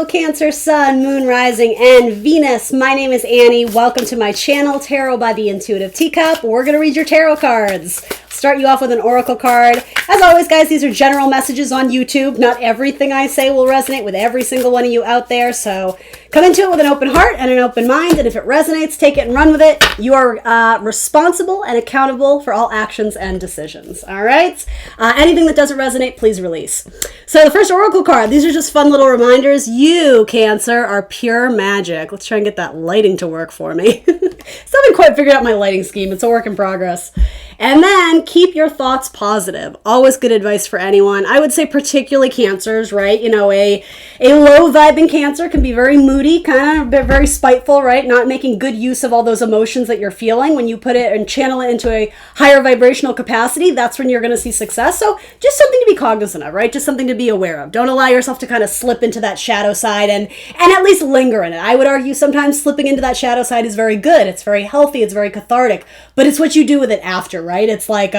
Hello, Cancer, Sun, Moon, Rising, and Venus. My name is Annie. Welcome to my channel, Tarot by the Intuitive Teacup. We're going to read your tarot cards. Start you off with an oracle card. As always, guys, these are general messages on YouTube. Not everything I say will resonate with every single one of you out there, so come into it with an open heart and an open mind, and if it resonates, take it and run with it. You are responsible and accountable for all actions and decisions, all right? Anything that doesn't resonate, please release. So the first oracle card, these are just fun little reminders. You, Cancer, are pure magic. Let's try and get that lighting to work for me. Still haven't quite figured out my lighting scheme. It's a work in progress. And then keep your thoughts positive. Always good advice for anyone. I would say particularly Cancers, right? You know, a low vibing Cancer can be very moody, kind of very spiteful, right? Not making good use of all those emotions that you're feeling. When you put it and channel it into a higher vibrational capacity, that's when you're going to see success. So just something to be cognizant of, right? Just something to be aware of. Don't allow yourself to kind of slip into that shadow side and at least linger in it. I would argue sometimes slipping into that shadow side is very good. It's very healthy. It's very cathartic. But it's what you do with it after, right? It's like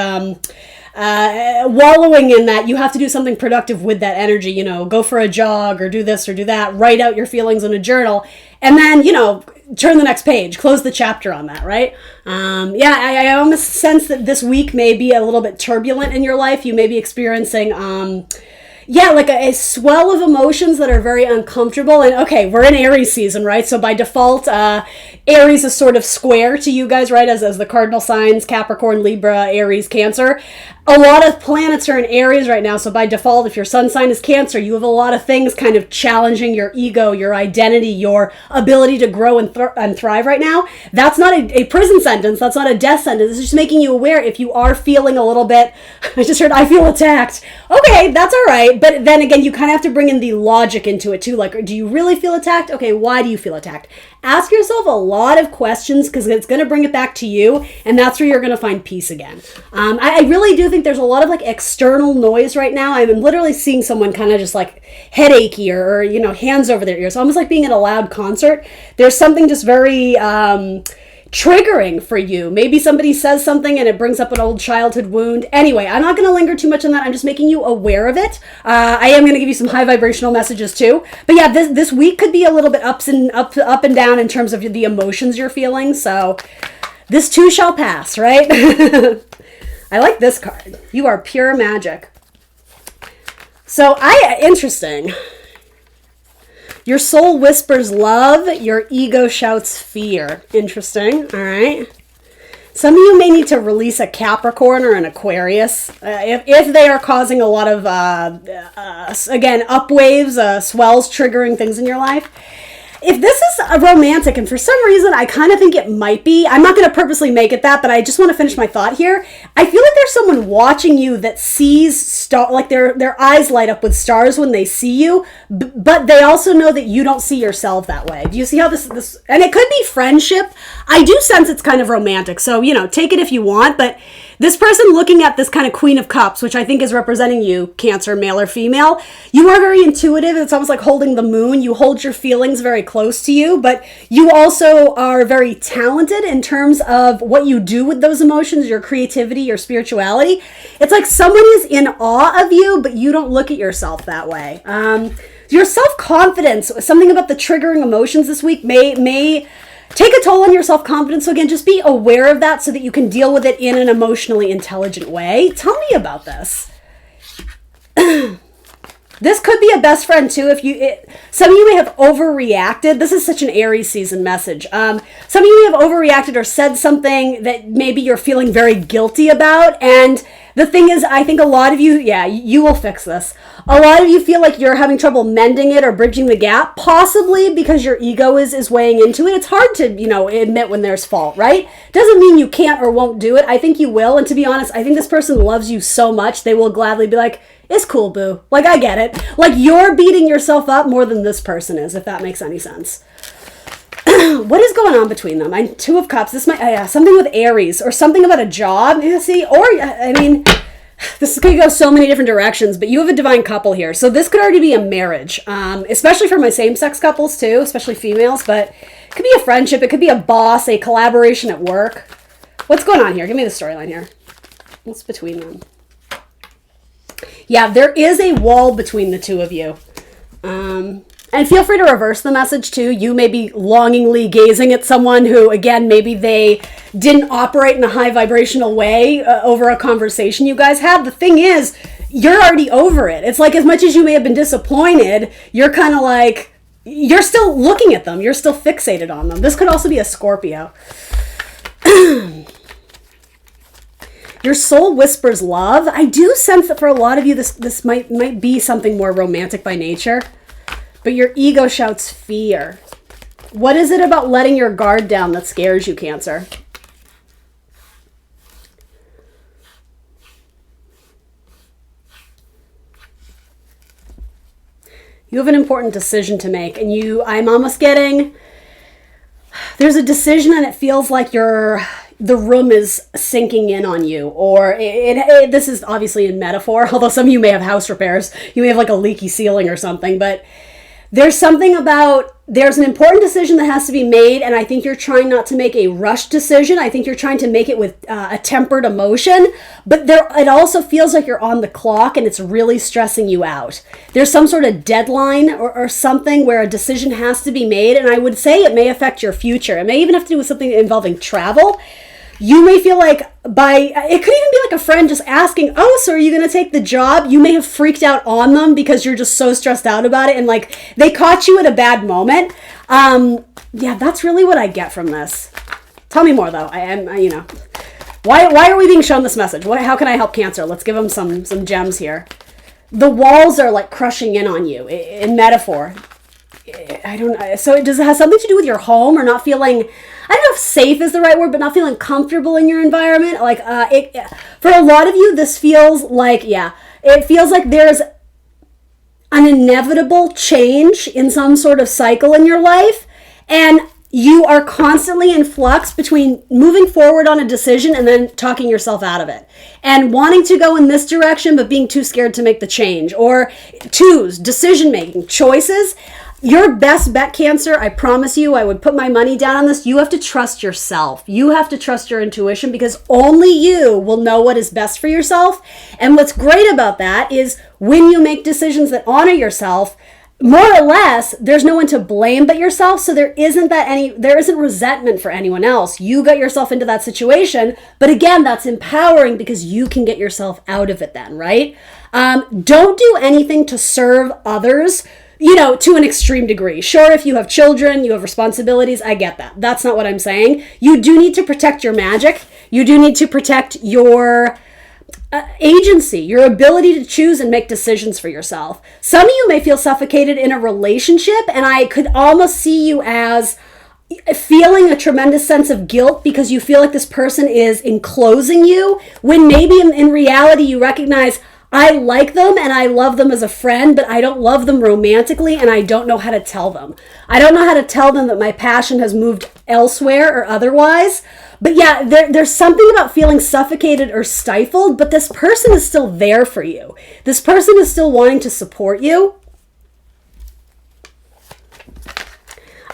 wallowing in that. You have to do something productive with that energy, you know, go for a jog or do this or do that, write out your feelings in a journal, and then, you know, turn the next page, close the chapter on that, right? I almost sense that this week may be a little bit turbulent in your life. You may be experiencing like a swell of emotions that are very uncomfortable. And okay, we're in Aries season, right? So by default, Aries is sort of square to you guys, right? As the cardinal signs, Capricorn, Libra, Aries, Cancer. A lot of planets are in Aries right now. So by default, if your sun sign is Cancer, you have a lot of things kind of challenging your ego, your identity, your ability to grow and thrive right now. That's not a prison sentence. That's not a death sentence. It's just making you aware if you are feeling a little bit, I just heard, I feel attacked. Okay, that's all right. But then again, you kind of have to bring in the logic into it too. Like, do you really feel attacked? Okay, why do you feel attacked? Ask yourself a lot of questions because it's going to bring it back to you, and that's where you're going to find peace again. I really do think there's a lot of like external noise right now. I'm literally seeing someone kind of just like headachy or you know, hands over their ears, almost like being at a loud concert. There's something just very triggering for you. Maybe somebody says something and it brings up an old childhood wound. Anyway, I'm not going to linger too much on that. I'm just making you aware of it. I am going to give you some high vibrational messages too. But yeah, this week could be a little bit up and down in terms of the emotions you're feeling. So this too shall pass, right? I like this card. You are pure magic. So interesting. Your soul whispers love, your ego shouts fear. Interesting, all right. Some of you may need to release a Capricorn or an Aquarius if they are causing a lot of, again, upwaves, swells, triggering things in your life. If this is a romantic, and for some reason I kind of think it might be, I'm not going to purposely make it that, but I just want to finish my thought here. I feel like there's someone watching you that sees like their eyes light up with stars when they see you, but they also know that you don't see yourself that way. Do you see how this, and it could be friendship. I do sense it's kind of romantic, so, you know, take it if you want, but this person looking at this kind of Queen of Cups, which I think is representing you, Cancer, male or female, you are very intuitive. It's almost like holding the moon. You hold your feelings very close to you, but you also are very talented in terms of what you do with those emotions, your creativity, your spirituality. It's like someone is in awe of you, but you don't look at yourself that way. Your self-confidence, something about the triggering emotions this week may take a toll on your self-confidence. So again, just be aware of that so that you can deal with it in an emotionally intelligent way. Tell me about this. This could be a best friend too. Some of you may have overreacted. This is such an Aries season message. Some of you may have overreacted or said something that maybe you're feeling very guilty about. And the thing is, I think a lot of you, you will fix this. A lot of you feel like you're having trouble mending it or bridging the gap, possibly because your ego is weighing into it. It's hard to, you know, admit when there's fault, right? Doesn't mean you can't or won't do it. I think you will. And to be honest, I think this person loves you so much, they will gladly be like, it's cool, boo. Like, I get it. Like, you're beating yourself up more than this person is, if that makes any sense. What is going on between them? Two of Cups. This might, something with Aries or something about a job, you see? Or, I mean, this could go so many different directions, but you have a divine couple here. So this could already be a marriage, especially for my same-sex couples too, especially females, but it could be a friendship. It could be a boss, a collaboration at work. What's going on here? Give me the storyline here. What's between them? Yeah, there is a wall between the two of you. And feel free to reverse the message too. You may be longingly gazing at someone who, again, maybe they didn't operate in a high vibrational way over a conversation you guys had. The thing is, you're already over it. It's like, as much as you may have been disappointed, you're kind of like, you're still looking at them. You're still fixated on them. This could also be a Scorpio. Your soul whispers love. I do sense that for a lot of you, this might be something more romantic by nature. But your ego shouts fear. What is it about letting your guard down that scares you, Cancer? You have an important decision to make, and I'm almost getting, there's a decision and it feels like the room is sinking in on you, or this is obviously in metaphor, although some of you may have house repairs. You may have like a leaky ceiling or something, but there's something about, there's an important decision that has to be made, and I think you're trying not to make a rushed decision. I think you're trying to make it with a tempered emotion, but it also feels like you're on the clock and it's really stressing you out. There's some sort of deadline or something where a decision has to be made, and I would say it may affect your future. It may even have to do with something involving travel. You may feel like it could even be like a friend just asking, oh, so are you going to take the job? You may have freaked out on them because you're just so stressed out about it. And like they caught you at a bad moment. Yeah, that's really what I get from this. Tell me more though. Why are we being shown this message? How can I help Cancer? Let's give them some gems here. The walls are like crushing in on you in metaphor. I don't, so does it have something to do with your home or not feeling, I don't know if safe is the right word, but not feeling comfortable in your environment? Like, for a lot of you, this feels like, it feels like there's an inevitable change in some sort of cycle in your life, and you are constantly in flux between moving forward on a decision and then talking yourself out of it, and wanting to go in this direction, but being too scared to make the change, or decision-making, choices. Your best bet, Cancer, I promise you, I would put my money down on this. You have to trust yourself. You have to trust your intuition, because only you will know what is best for yourself. And what's great about that is when you make decisions that honor yourself, more or less, there's no one to blame but yourself. So there isn't resentment for anyone else. You got yourself into that situation. But again, that's empowering because you can get yourself out of it then, right? Don't do anything to serve others, to an extreme degree. Sure, if you have children, you have responsibilities, I get that. That's not what I'm saying. You do need to protect your magic. You do need to protect your agency, your ability to choose and make decisions for yourself. Some of you may feel suffocated in a relationship, and I could almost see you as feeling a tremendous sense of guilt because you feel like this person is enclosing you, when maybe in reality you recognize, I like them and I love them as a friend, but I don't love them romantically, and I don't know how to tell them. I don't know how to tell them that my passion has moved elsewhere or otherwise. But yeah, there's something about feeling suffocated or stifled, but this person is still there for you. This person is still wanting to support you.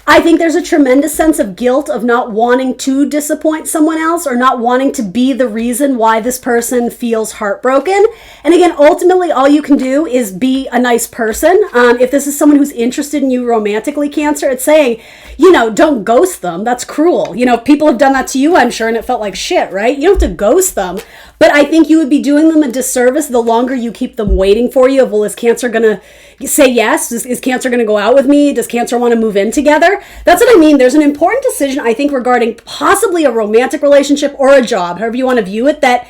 I think there's a tremendous sense of guilt of not wanting to disappoint someone else, or not wanting to be the reason why this person feels heartbroken. And again, ultimately, all you can do is be a nice person. If this is someone who's interested in you romantically, Cancer, it's saying, don't ghost them. That's cruel. People have done that to you, I'm sure, and it felt like shit, right? You don't have to ghost them. But I think you would be doing them a disservice the longer you keep them waiting for you. Well, is Cancer going to say yes? Is Cancer going to go out with me? Does Cancer want to move in together? That's what I mean. There's an important decision, I think, regarding possibly a romantic relationship or a job, however you want to view it, that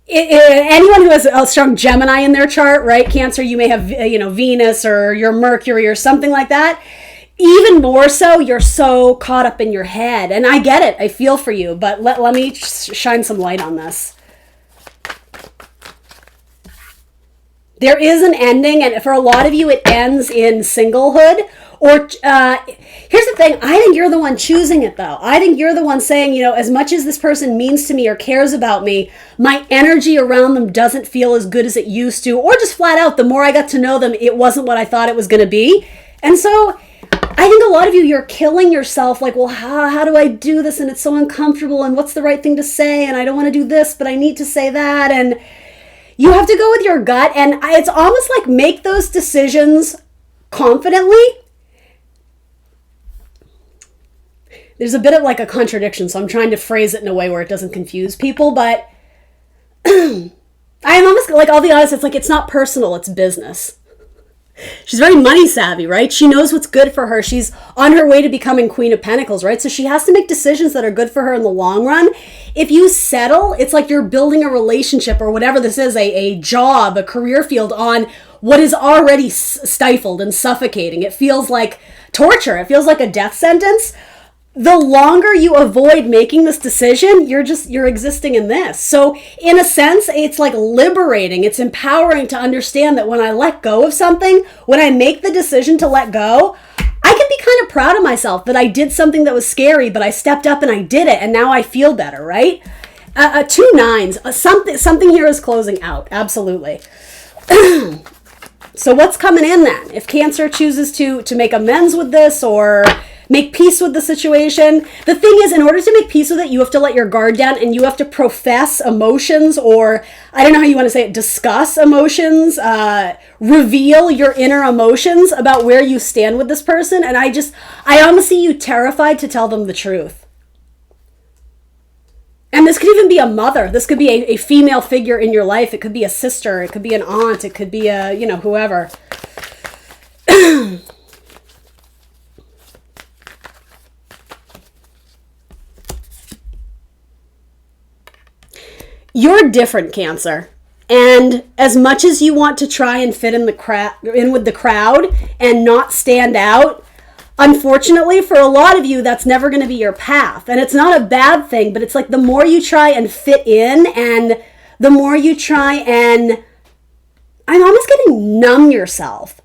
anyone who has a strong Gemini in their chart, right? Cancer, you may have, Venus or your Mercury or something like that. Even more so, you're so caught up in your head. And I get it. I feel for you. But let me shine some light on this. There is an ending, and for a lot of you, it ends in singlehood. Or here's the thing, I think you're the one choosing it, though. I think you're the one saying, as much as this person means to me or cares about me, my energy around them doesn't feel as good as it used to. Or just flat out, the more I got to know them, it wasn't what I thought it was going to be. And so I think a lot of you, you're killing yourself, like, well, how do I do this? And it's so uncomfortable, and what's the right thing to say? And I don't want to do this, but I need to say that. And you have to go with your gut, and it's almost like make those decisions confidently there's a bit of like a contradiction, so I'm trying to phrase it in a way where it doesn't confuse people, but I'm almost like, I'll be honest, it's like, it's not personal, it's business. She's very money savvy, right? She knows what's good for her. She's on her way to becoming Queen of Pentacles, right? So she has to make decisions that are good for her in the long run. If you settle, it's like you're building a relationship or whatever this is, a job, a career field on what is already stifled and suffocating. It feels like torture. It feels like a death sentence. The longer you avoid making this decision, you're existing in this. So in a sense, it's like liberating. It's empowering to understand that when I let go of something, when I make the decision to let go, I can be kind of proud of myself that I did something that was scary, but I stepped up and I did it, and now I feel better, right? 2 9s. Something here is closing out. Absolutely. So what's coming in then? If Cancer chooses to make amends with this or make peace with the situation. The thing is, in order to make peace with it, you have to let your guard down and you have to profess emotions, or I don't know how you want to say it, discuss emotions, reveal your inner emotions about where you stand with this person. And I almost see you terrified to tell them the truth. And this could even be a mother. This could be a female figure in your life. It could be a sister. It could be an aunt. It could be whoever. You're different, Cancer. And as much as you want to try and fit in with the crowd and not stand out, unfortunately, for a lot of you, that's never going to be your path. And it's not a bad thing, but it's like the more you try and fit in and the more you try and, I'm almost getting numb yourself.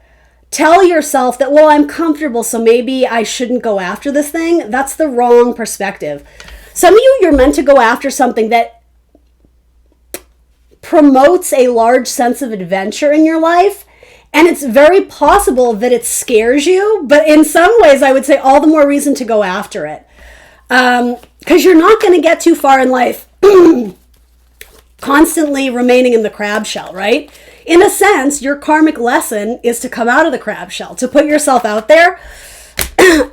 Tell yourself that, well, I'm comfortable, so maybe I shouldn't go after this thing. That's the wrong perspective. Some of you're meant to go after something that promotes a large sense of adventure in your life. And it's very possible that it scares you, but in some ways, I would say all the more reason to go after it. Because you're not going to get too far in life constantly remaining in the crab shell, right? In a sense, your karmic lesson is to come out of the crab shell, to put yourself out there.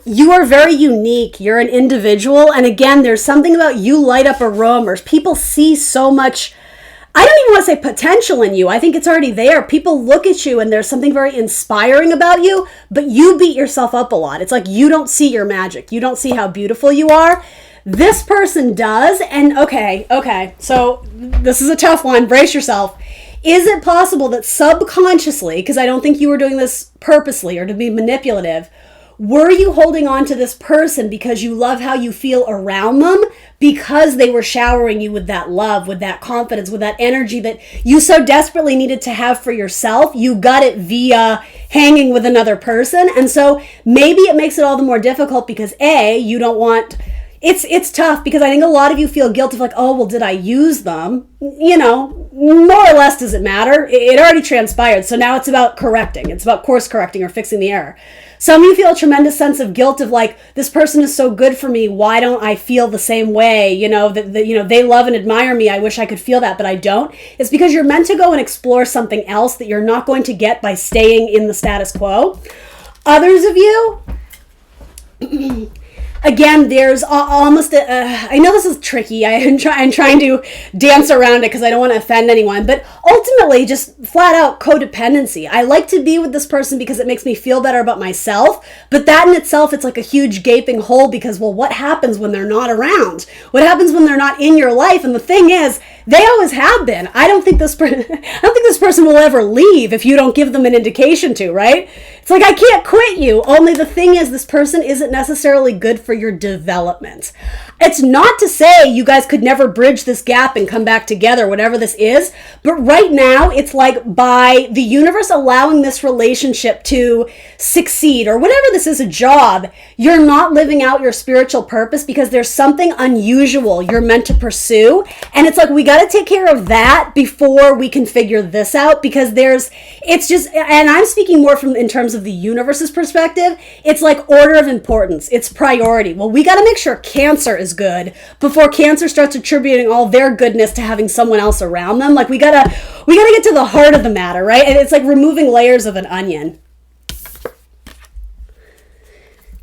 You are very unique. You're an individual. And again, there's something about you light up a room, or people see so much, I don't even want to say potential in you. I think it's already there. People look at you and there's something very inspiring about you, but you beat yourself up a lot. It's like you don't see your magic. You don't see how beautiful you are. This person does. And okay. So this is a tough one. Brace yourself. Is it possible that subconsciously, because I don't think you were doing this purposely or to be manipulative, were you holding on to this person because you love how you feel around them, because they were showering you with that love, with that confidence, with that energy that you so desperately needed to have for yourself? You got it via hanging with another person. And so maybe it makes it all the more difficult because you don't want... It's tough because I think a lot of you feel guilt of like, oh, well, did I use them? More or less, does it matter? It already transpired. So now it's about correcting. It's about course correcting or fixing the error. Some of you feel a tremendous sense of guilt of like, this person is so good for me. Why don't I feel the same way? They love and admire me. I wish I could feel that, but I don't. It's because you're meant to go and explore something else that you're not going to get by staying in the status quo. Others of you... Again, there's almost I know this is tricky. I'm trying to dance around it because I don't want to offend anyone. But ultimately, just flat out codependency. I like to be with this person because it makes me feel better about myself. But that in itself, it's like a huge gaping hole because, well, what happens when they're not around? What happens when they're not in your life? And the thing is, they always have been. I don't think this person will ever leave if you don't give them an indication to, right? It's like, I can't quit you. Only the thing is, this person isn't necessarily good for your development. It's not to say you guys could never bridge this gap and come back together, whatever this is. But right now, it's like by the universe allowing this relationship to succeed, or whatever this is, a job, you're not living out your spiritual purpose because there's something unusual you're meant to pursue. And it's like, we got to take care of that before we can figure this out, because it's just, and I'm speaking more from in terms of the universe's perspective, it's like order of importance. It's priority. Well, we got to make sure Cancer is good before Cancer starts attributing all their goodness to having someone else around them. Like we gotta get to the heart of the matter, right? And it's like removing layers of an onion.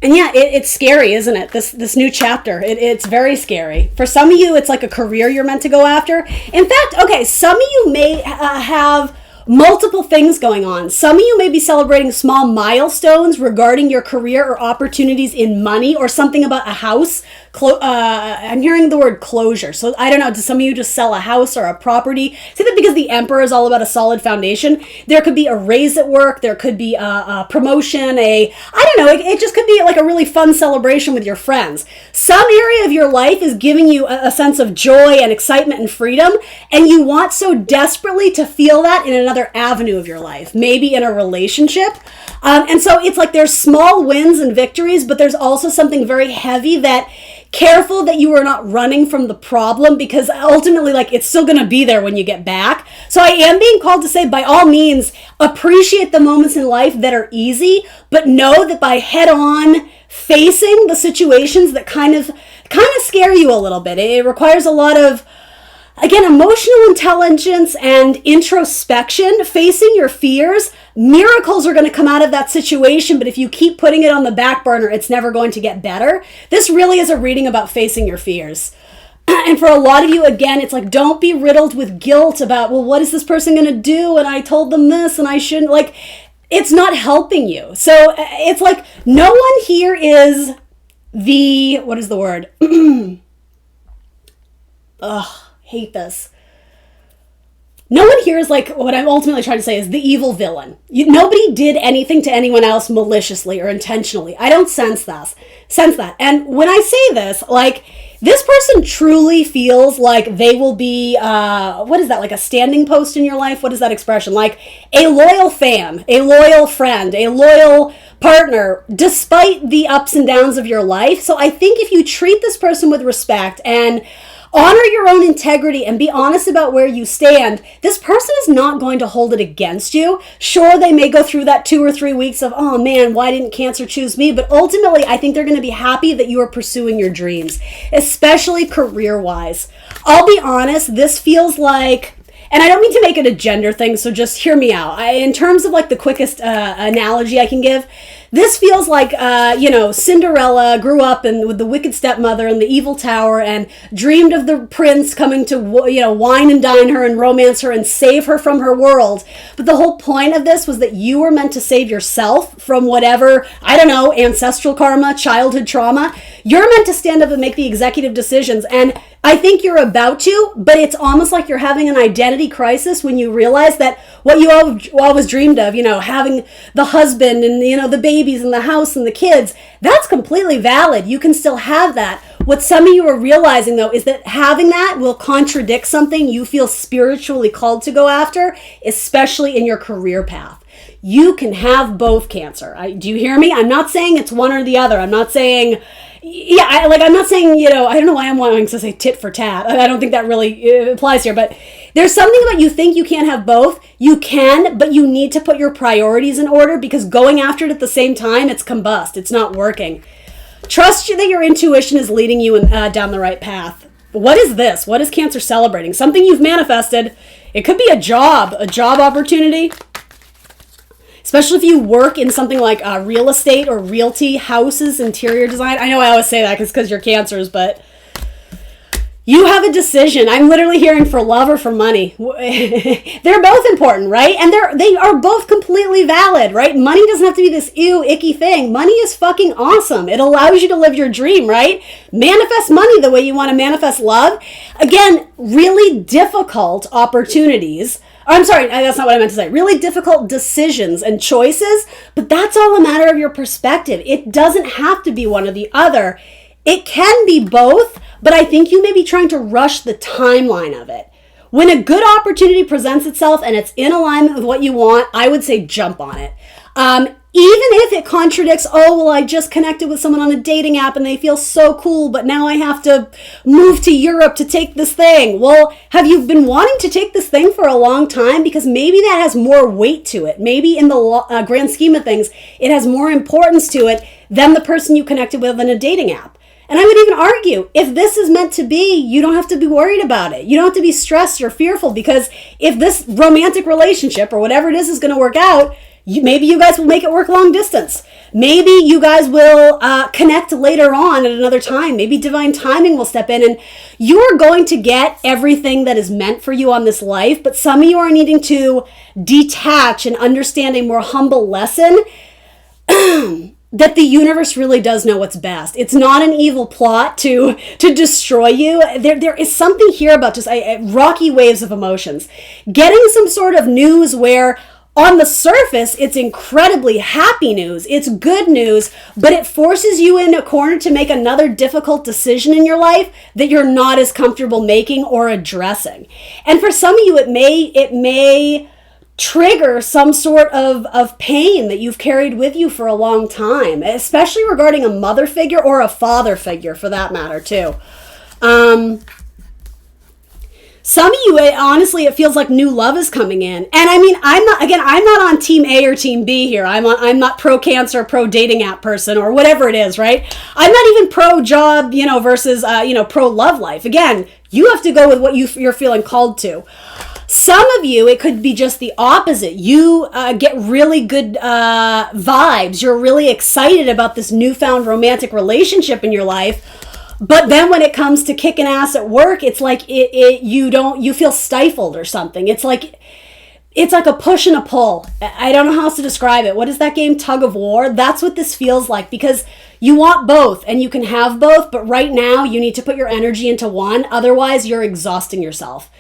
And yeah, it's scary, isn't it? This new chapter, it's very scary. For some of you, it's like a career you're meant to go after. In fact, okay, some of you may have multiple things going on. Some of you may be celebrating small milestones regarding your career or opportunities in money or something about a house. I'm hearing the word closure. So I don't know, do some of you just sell a house or a property? See that because the Emperor is all about a solid foundation. There could be a raise at work. There could be a promotion, I don't know, it just could be like a really fun celebration with your friends. Some area of your life is giving you a sense of joy and excitement and freedom, and you want so desperately to feel that in another avenue of your life, maybe in a relationship. And so it's like there's small wins and victories, but there's also something very heavy that careful that you are not running from the problem, because ultimately, like, it's still going to be there when you get back. So I am being called to say, by all means, appreciate the moments in life that are easy, but know that by head on facing the situations that kind of scare you a little bit, it requires a lot of, again, emotional intelligence and introspection, facing your fears. Miracles are going to come out of that situation, but if you keep putting it on the back burner, it's never going to get better. This really is a reading about facing your fears. And for a lot of you, again, it's like, don't be riddled with guilt about, well, what is this person going to do? And I told them this and I shouldn't. Like, it's not helping you. So it's like, no one here is what is the word? Ugh, hate this. No one here is like, what I'm ultimately trying to say is the evil villain. Nobody did anything to anyone else maliciously or intentionally. I don't sense that. And when I say this, like, this person truly feels like they will be, what is that, like a standing post in your life? What is that expression? Like a loyal fan, a loyal friend, a loyal partner, despite the ups and downs of your life. So I think if you treat this person with respect and honor your own integrity and be honest about where you stand, this person is not going to hold it against you. Sure, they may go through that 2 or 3 weeks of, oh man, why didn't Cancer choose me? But ultimately, I think they're going to be happy that you are pursuing your dreams, especially career-wise. I'll be honest, this feels like, and I don't mean to make it a gender thing, so just hear me out. In terms of like the quickest analogy I can give, this feels like, Cinderella grew up with the wicked stepmother in the evil tower and dreamed of the prince coming to, wine and dine her and romance her and save her from her world. But the whole point of this was that you were meant to save yourself from whatever, ancestral karma, childhood trauma. You're meant to stand up and make the executive decisions. And I think you're about to, but it's almost like you're having an identity crisis when you realize that what you always dreamed of, having the husband and, the babies and the house and the kids, that's completely valid. You can still have that. What some of you are realizing, though, is that having that will contradict something you feel spiritually called to go after, especially in your career path. You can have both, Cancer. Do you hear me? I'm not saying it's one or the other. I'm not saying... I'm not saying, I don't know why I'm wanting to say tit for tat. I don't think that really applies here, but there's something about you think you can't have both. You can, but you need to put your priorities in order, because going after it at the same time, it's combust. It's not working. Trust that your intuition is leading you down the right path. What is this? What is Cancer celebrating? Something you've manifested. It could be a job opportunity. Especially if you work in something like real estate or realty, houses, interior design. I know I always say that because you're Cancers, but you have a decision. I'm literally hearing for love or for money. They're both important, right? And they are both completely valid, right? Money doesn't have to be this icky thing. Money is fucking awesome. It allows you to live your dream, right? Manifest money the way you want to manifest love. Again, really difficult opportunities. I'm sorry, that's not what I meant to say. Really difficult decisions and choices, but that's all a matter of your perspective. It doesn't have to be one or the other. It can be both, but I think you may be trying to rush the timeline of it. When a good opportunity presents itself and it's in alignment with what you want, I would say jump on it. Even if it contradicts, I just connected with someone on a dating app and they feel so cool, but now I have to move to Europe to take this thing. Well, have you been wanting to take this thing for a long time? Because maybe that has more weight to it. Maybe in the grand scheme of things, it has more importance to it than the person you connected with on a dating app. And I would even argue, if this is meant to be, you don't have to be worried about it. You don't have to be stressed or fearful, because if this romantic relationship or whatever it is going to work out, Maybe you guys will make it work long distance. Maybe you guys will connect later on at another time. Maybe divine timing will step in, and you are going to get everything that is meant for you on this life. But some of you are needing to detach and understand a more humble lesson that the universe really does know what's best. It's not an evil plot to destroy you. There is something here about just rocky waves of emotions. Getting some sort of news where on the surface, it's incredibly happy news. It's good news, but it forces you in a corner to make another difficult decision in your life that you're not as comfortable making or addressing. And for some of you, it may trigger some sort of pain that you've carried with you for a long time, especially regarding a mother figure or a father figure for that matter too. Some of you, honestly, it feels like new love is coming in. And I mean, I'm not on team A or team B here. I'm not pro cancer, pro dating app person or whatever it is, right? I'm not even pro job, versus, pro love life. Again, you have to go with what you're feeling called to. Some of you, it could be just the opposite. You get really good vibes. You're really excited about this newfound romantic relationship in your life. But then when it comes to kicking ass at work, it's like you feel stifled or something. It's like a push and a pull. I don't know how else to describe it. What is that game? Tug of war? That's what this feels like, because you want both and you can have both, but right now you need to put your energy into one. Otherwise, you're exhausting yourself.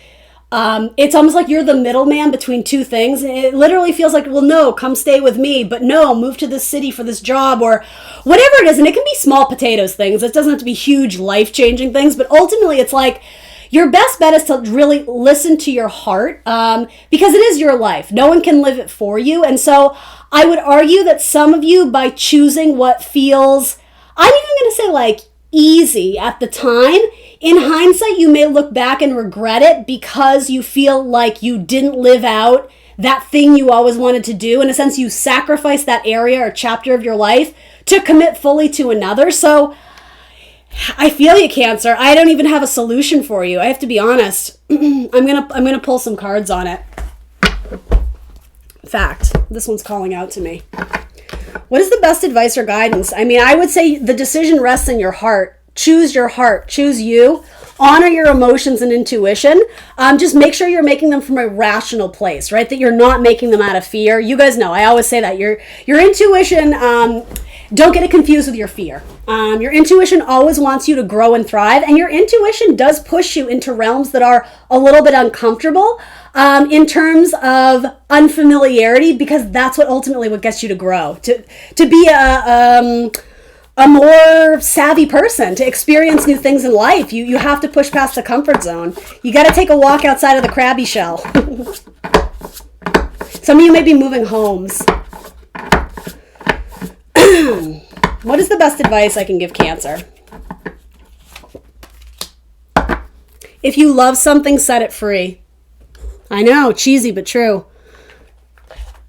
It's almost like you're the middleman between two things. It literally feels like, well, no, come stay with me, but no, move to this city for this job or whatever it is. And it can be small potatoes things. It doesn't have to be huge life-changing things, but ultimately it's like your best bet is to really listen to your heart, because it is your life. No one can live it for you. And so I would argue that some of you, by choosing what feels, I'm even going to say like easy at the time, in hindsight, you may look back and regret it because you feel like you didn't live out that thing you always wanted to do. In a sense, you sacrificed that area or chapter of your life to commit fully to another. So I feel you, Cancer. I don't even have a solution for you. I have to be honest. I'm gonna pull some cards on it. In fact, this one's calling out to me. What is the best advice or guidance? I mean, I would say the decision rests in your heart. Choose your heart. Choose you. Honor your emotions and intuition. Just make sure you're making them from a rational place, right? That you're not making them out of fear. You guys know, I always say that. Your intuition, don't get it confused with your fear. Your intuition always wants you to grow and thrive, and your intuition does push you into realms that are a little bit uncomfortable in terms of unfamiliarity, because that's what gets you to grow. To be a more savvy person, to experience new things in life, you have to push past the comfort zone. You got to take a walk outside of the crabby shell. Some of you may be moving homes. What is the best advice I can give Cancer? If you love something, set it free. I know, cheesy but true.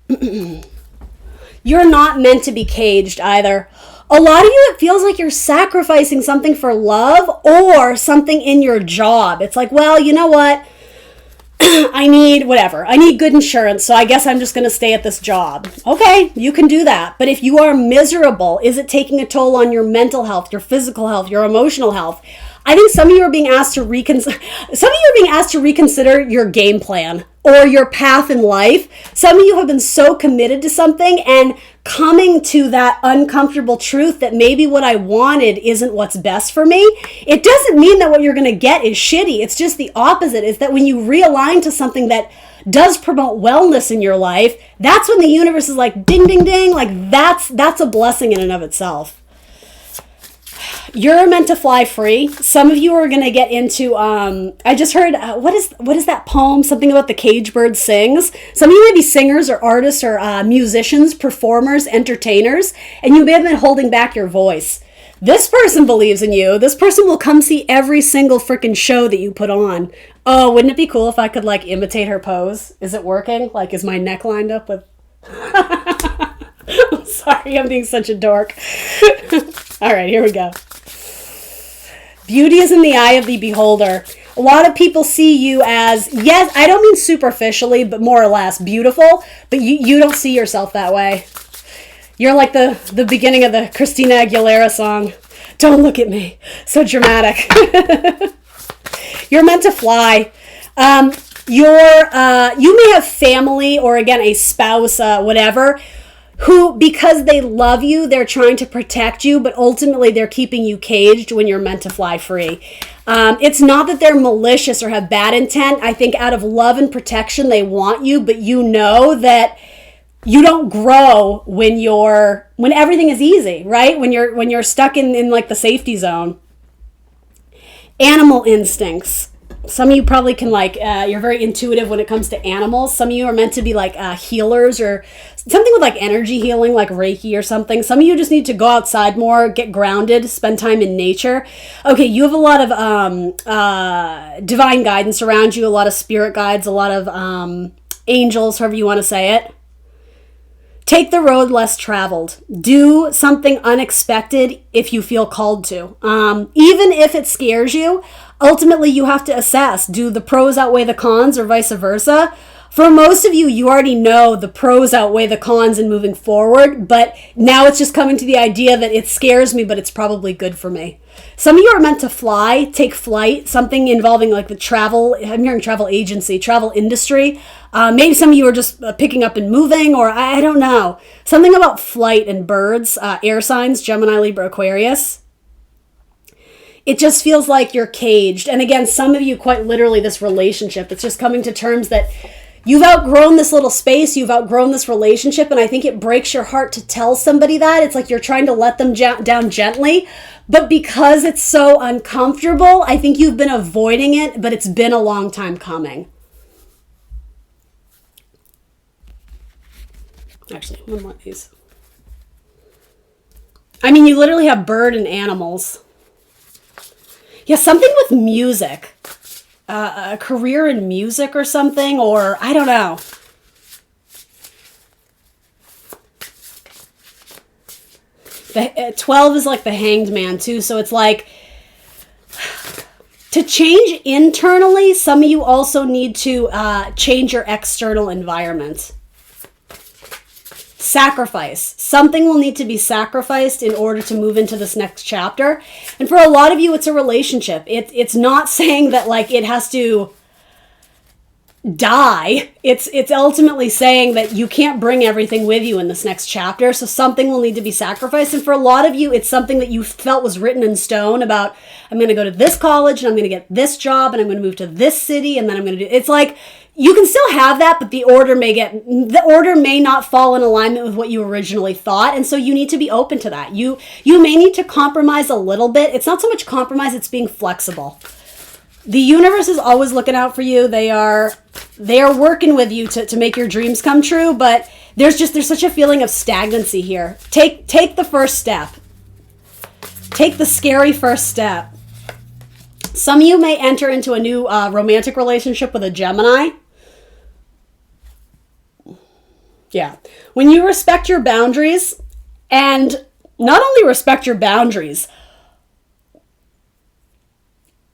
You're not meant to be caged either. A lot of you, it feels like you're sacrificing something for love or something in your job. It's like, well, you know what? I need whatever. I need good insurance, so I guess I'm just going to stay at this job. Okay, you can do that. But if you are miserable, is it taking a toll on your mental health, your physical health, your emotional health? I think some of you are being asked to reconsider your game plan or your path in life. Some of you have been so committed to something and coming to that uncomfortable truth that maybe what I wanted isn't what's best for me. It doesn't mean that what you're going to get is shitty. It's just the opposite. Is that when you realign to something that does promote wellness in your life, that's when the universe is like ding, ding, ding. Like that's a blessing in and of itself. You're meant to fly free. Some of you are going to get into, I just heard, what is that poem? Something about the cage bird sings. Some of you may be singers or artists or musicians, performers, entertainers, and you may have been holding back your voice. This person believes in you. This person will come see every single freaking show that you put on. Oh, wouldn't it be cool if I could like imitate her pose? Is it working? Like, is my neck lined up with... I'm sorry, I'm being such a dork. All right, here we go. Beauty is in the eye of the beholder. A lot of people see you as, yes, I don't mean superficially, but more or less beautiful, but you don't see yourself that way. You're like the beginning of the Christina Aguilera song. Don't look at me. So dramatic. You're meant to fly. You may have family or, again, a spouse, whatever, who, because they love you, they're trying to protect you, but ultimately they're keeping you caged when you're meant to fly free. It's not that they're malicious or have bad intent. I think out of love and protection, they want you, but you know that you don't grow when everything is easy, right? When you're stuck in like the safety zone. Animal instincts. Some of you probably can you're very intuitive when it comes to animals. Some of you are meant to be like healers or something with like energy healing, like Reiki or something. Some of you just need to go outside more, get grounded, spend time in nature. Okay, you have a lot of divine guidance around you, a lot of spirit guides, a lot of angels, however you want to say it. Take the road less traveled. Do something unexpected if you feel called to. Even if it scares you, ultimately you have to assess. Do the pros outweigh the cons or vice versa? For most of you, you already know the pros outweigh the cons in moving forward, but now it's just coming to the idea that it scares me, but it's probably good for me. Some of you are meant to fly, take flight, something involving like the travel, I'm hearing travel agency, travel industry. Maybe some of you are just picking up and moving, or I don't know. Something about flight and birds, air signs, Gemini, Libra, Aquarius. It just feels like you're caged. And again, some of you, quite literally, this relationship, it's just coming to terms that you've outgrown this little space, you've outgrown this relationship, and I think it breaks your heart to tell somebody that. It's like you're trying to let them down gently, but because it's so uncomfortable, I think you've been avoiding it, but it's been a long time coming. Actually, one more of these. I mean, you literally have bird and animals. Yeah, something with music. A career in music or something, or I don't know. The 12 is like the Hanged Man too, so it's like to change internally, some of you also need to change your external environment. Sacrifice. Something will need to be sacrificed in order to move into this next chapter. And for a lot of you, it's a relationship. It's not saying that like it has to die. It's ultimately saying that you can't bring everything with you in this next chapter. So something will need to be sacrificed. And for a lot of you, it's something that you felt was written in stone about, I'm going to go to this college and I'm going to get this job and I'm going to move to this city and then I'm going to do, it's like, you can still have that, but the order may not fall in alignment with what you originally thought, and so you need to be open to that. You may need to compromise a little bit. It's not so much compromise, it's being flexible. The universe is always looking out for you. They are working with you to make your dreams come true, but there's such a feeling of stagnancy here. Take the first step. Take the scary first step. Some of you may enter into a new romantic relationship with a Gemini. Yeah. When you respect your boundaries, and not only respect your boundaries,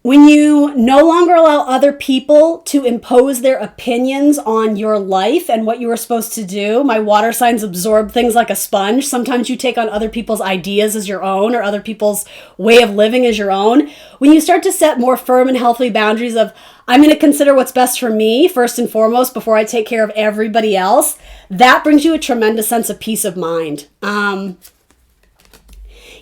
when you no longer allow other people to impose their opinions on your life and what you were supposed to do, my water signs absorb things like a sponge. Sometimes you take on other people's ideas as your own or other people's way of living as your own. When you start to set more firm and healthy boundaries of, I'm going to consider what's best for me first and foremost before I take care of everybody else, that brings you a tremendous sense of peace of mind.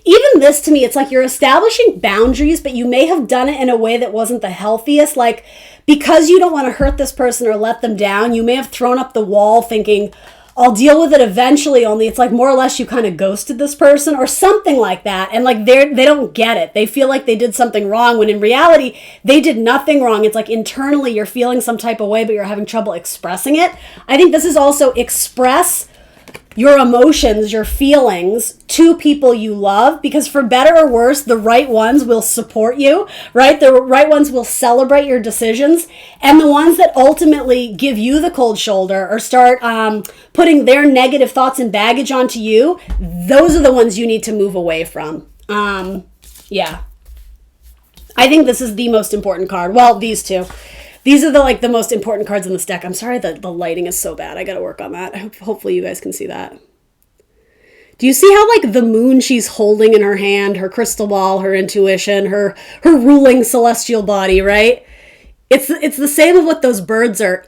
Even this, to me, it's like you're establishing boundaries, but you may have done it in a way that wasn't the healthiest. Like, because you don't want to hurt this person or let them down, you may have thrown up the wall thinking, I'll deal with it eventually, only it's like more or less you kind of ghosted this person or something like that. And like they don't get it. They feel like they did something wrong when in reality, they did nothing wrong. It's like internally you're feeling some type of way, but you're having trouble expressing it. I think this is also express your emotions, your feelings to people you love, because for better or worse, the right ones will support you, right? The right ones will celebrate your decisions, and the ones that ultimately give you the cold shoulder or start putting their negative thoughts and baggage onto you, those are the ones you need to move away from. Yeah. I think this is the most important card. Well, these two. These are the most important cards in this deck. I'm sorry that the lighting is so bad. I gotta work on that. Hopefully you guys can see that. Do you see how the moon she's holding in her hand, her crystal ball, her intuition, her ruling celestial body, right? It's the same of what those birds are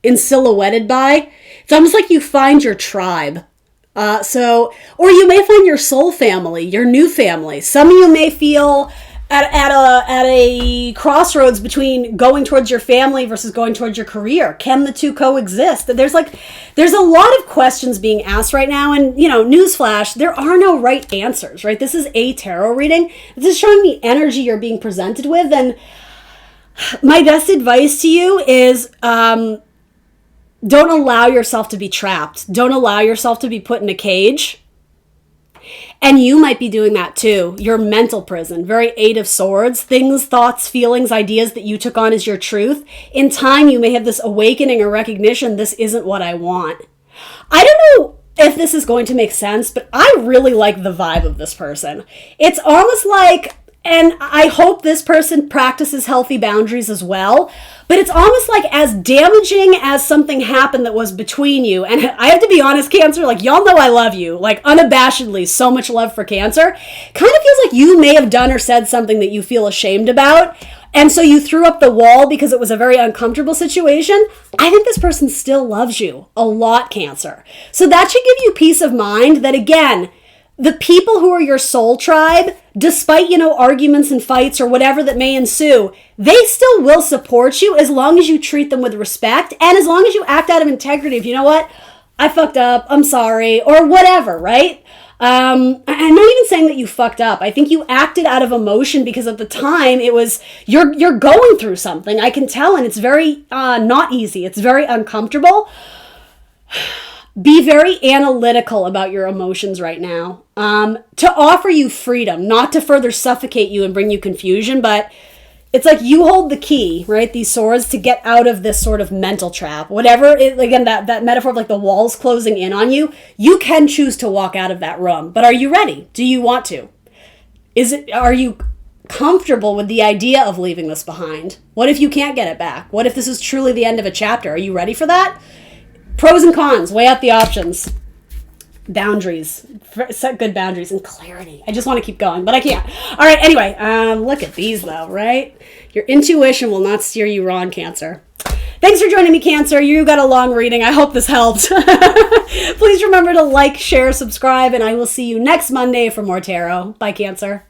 in silhouetted by. It's almost like you find your tribe. Or you may find your soul family, your new family. Some of you may feel at a crossroads between going towards your family versus going towards your career. Can the two coexist? There's a lot of questions being asked right now, and newsflash, there are no right answers, right? This is a tarot reading. This is showing the energy you're being presented with, and my best advice to you is don't allow yourself to be trapped. Don't allow yourself to be put in a cage. And you might be doing that too. Your mental prison, very Eight of Swords, things, thoughts, feelings, ideas that you took on as your truth. In time, you may have this awakening or recognition, this isn't what I want. I don't know if this is going to make sense, but I really like the vibe of this person. It's almost like, and I hope this person practices healthy boundaries as well, but it's almost like as damaging as something happened that was between you. And I have to be honest, Cancer, y'all know I love you, unabashedly, so much love for Cancer. Kind of feels like you may have done or said something that you feel ashamed about. And so you threw up the wall because it was a very uncomfortable situation. I think this person still loves you a lot, Cancer. So that should give you peace of mind that, again, the people who are your soul tribe, despite, arguments and fights or whatever that may ensue, they still will support you as long as you treat them with respect and as long as you act out of integrity of, you know what, I fucked up, I'm sorry, or whatever, right? I'm not even saying that you fucked up. I think you acted out of emotion because at the time it was, you're going through something, I can tell, and it's very not easy. It's very uncomfortable. Be very analytical about your emotions right now to offer you freedom, not to further suffocate you and bring you confusion, but it's like you hold the key, right? These swords to get out of this sort of mental trap. Whatever, again, that metaphor of the walls closing in on you, you can choose to walk out of that room. But are you ready? Do you want to? Are you comfortable with the idea of leaving this behind? What if you can't get it back? What if this is truly the end of a chapter? Are you ready for that? Pros and cons, weigh out the options. Boundaries, set good boundaries and clarity. I just want to keep going, but I can't. All right, anyway, look at these though, right? Your intuition will not steer you wrong, Cancer. Thanks for joining me, Cancer. You got a long reading. I hope this helped. Please remember to like, share, subscribe, and I will see you next Monday for more tarot. Bye, Cancer.